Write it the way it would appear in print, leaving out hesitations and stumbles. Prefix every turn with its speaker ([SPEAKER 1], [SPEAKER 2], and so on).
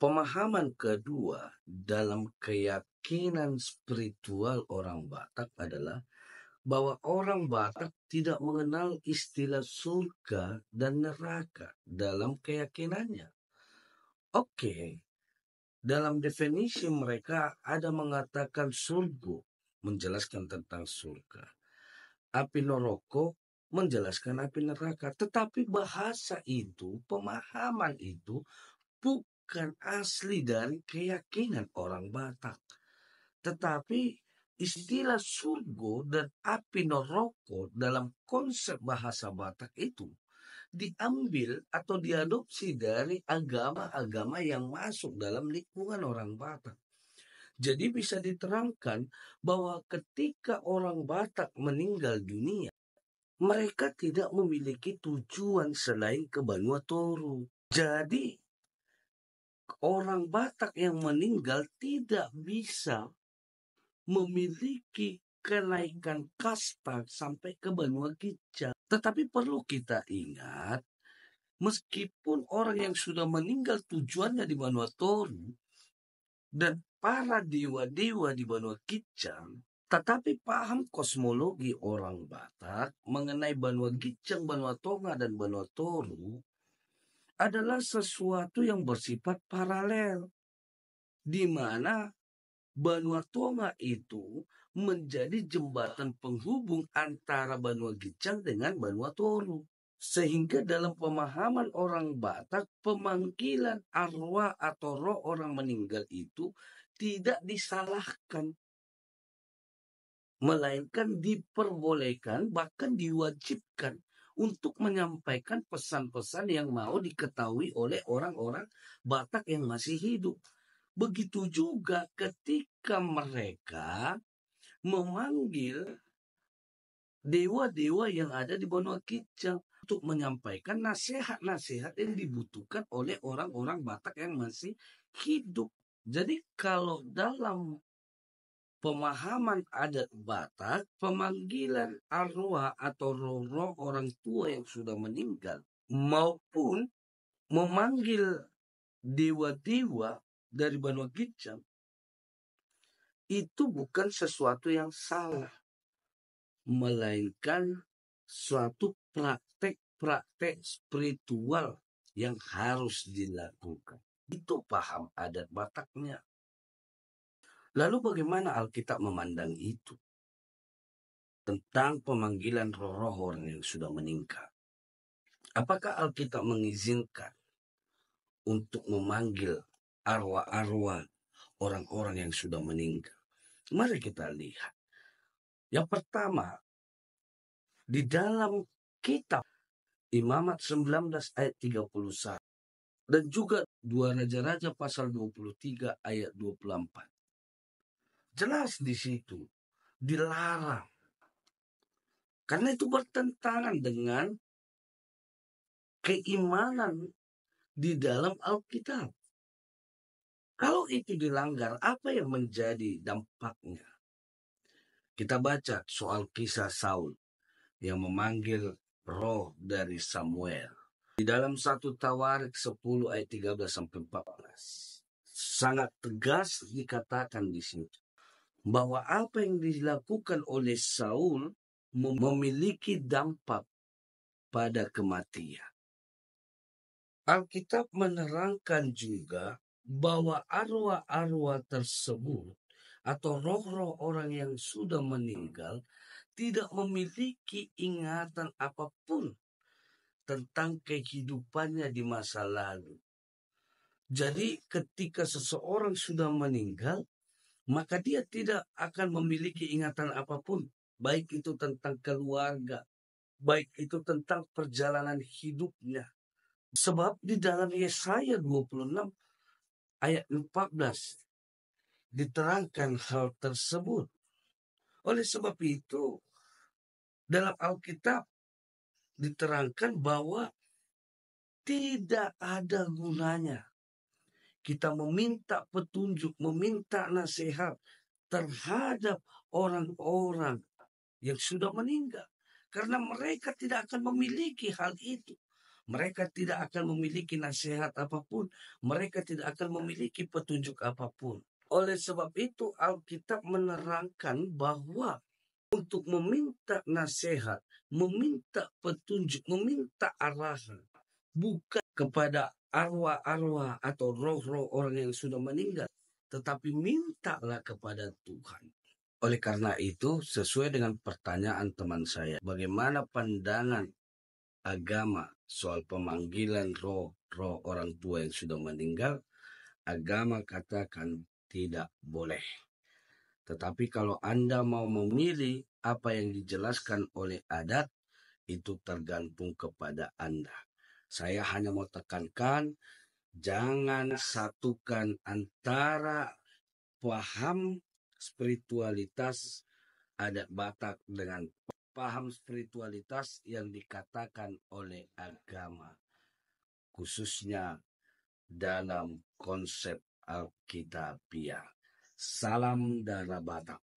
[SPEAKER 1] Pemahaman kedua dalam keyakinan spiritual orang Batak adalah bahwa orang Batak tidak mengenal istilah surga dan neraka dalam keyakinannya. Oke, dalam definisi mereka ada mengatakan surga, menjelaskan tentang surga. Api neraka menjelaskan api neraka. Tetapi bahasa itu, pemahaman itu bukan asli dari keyakinan orang Batak. Tetapi istilah surga dan api neraka dalam konsep bahasa Batak itu diambil atau diadopsi dari agama-agama yang masuk dalam lingkungan orang Batak. Jadi bisa diterangkan bahwa ketika orang Batak meninggal dunia, mereka tidak memiliki tujuan selain ke Vanuatu. Jadi orang Batak yang meninggal tidak bisa memiliki kenaikan kasta sampai ke Benua Kicap. Tetapi perlu kita ingat, meskipun orang yang sudah meninggal tujuannya di Vanuatu dan para dewa-dewa di Benua Kicap, tetapi paham kosmologi orang Batak mengenai Benua Kicap, Benua Tonga, dan Benua Toru adalah sesuatu yang bersifat paralel, di mana Benua Tonga itu menjadi jembatan penghubung antara Benua Gicang dengan Benua Toru. Sehingga dalam pemahaman orang Batak, pemanggilan arwah atau roh orang meninggal itu tidak disalahkan, melainkan diperbolehkan, bahkan diwajibkan untuk menyampaikan pesan-pesan yang mau diketahui oleh orang-orang Batak yang masih hidup. Begitu juga ketika mereka memanggil dewa-dewa yang ada di Benua Kicap untuk menyampaikan nasihat-nasihat yang dibutuhkan oleh orang-orang Batak yang masih hidup. Jadi kalau dalam pemahaman adat Batak, pemanggilan arwah atau roh-roh orang tua yang sudah meninggal maupun memanggil dewa-dewa dari Benua Kicap itu bukan sesuatu yang salah, melainkan suatu praktek-praktek spiritual yang harus dilakukan. Itu paham adat Bataknya. Lalu bagaimana Alkitab memandang itu? Tentang pemanggilan roh-roh orang yang sudah meninggal. Apakah Alkitab mengizinkan untuk memanggil arwah-arwah orang-orang yang sudah meninggal? Mari kita lihat. Yang pertama, di dalam kitab Imamat 19 ayat 31 dan juga 2 Raja-Raja pasal 23 ayat 24. Jelas di situ dilarang. Karena itu bertentangan dengan keimanan di dalam Alkitab. Kalau itu dilanggar, apa yang menjadi dampaknya? Kita baca soal kisah Saul yang memanggil roh dari Samuel. Di dalam 1 Tawarik 10 ayat 13 sampai 14. Sangat tegas dikatakan di situ bahwa apa yang dilakukan oleh Saul memiliki dampak pada kematian. Alkitab menerangkan juga bahwa arwah-arwah tersebut atau roh-roh orang yang sudah meninggal tidak memiliki ingatan apapun tentang kehidupannya di masa lalu. Jadi ketika seseorang sudah meninggal, maka dia tidak akan memiliki ingatan apapun, baik itu tentang keluarga, baik itu tentang perjalanan hidupnya. Sebab di dalam Yesaya 26 ayat 14 diterangkan hal tersebut. Oleh sebab itu, dalam Alkitab diterangkan bahwa tidak ada gunanya kita meminta petunjuk, meminta nasihat terhadap orang-orang yang sudah meninggal. Karena mereka tidak akan memiliki hal itu. Mereka tidak akan memiliki nasihat apapun. Mereka tidak akan memiliki petunjuk apapun. Oleh sebab itu, Alkitab menerangkan bahwa untuk meminta nasihat, meminta petunjuk, meminta arahan, bukan kepada arwah-arwah atau roh-roh orang yang sudah meninggal, tetapi mintalah kepada Tuhan. Oleh karena itu, sesuai dengan pertanyaan teman saya, bagaimana pandangan agama soal pemanggilan roh orang tua yang sudah meninggal? Agama katakan tidak boleh. Tetapi kalau Anda mau memilih apa yang dijelaskan oleh adat, itu tergantung kepada Anda. Saya hanya mau tekankan, jangan satukan antara paham spiritualitas adat Batak dengan paham spiritualitas yang dikatakan oleh agama, khususnya dalam konsep Alkitabiah. Salam Dara Batak.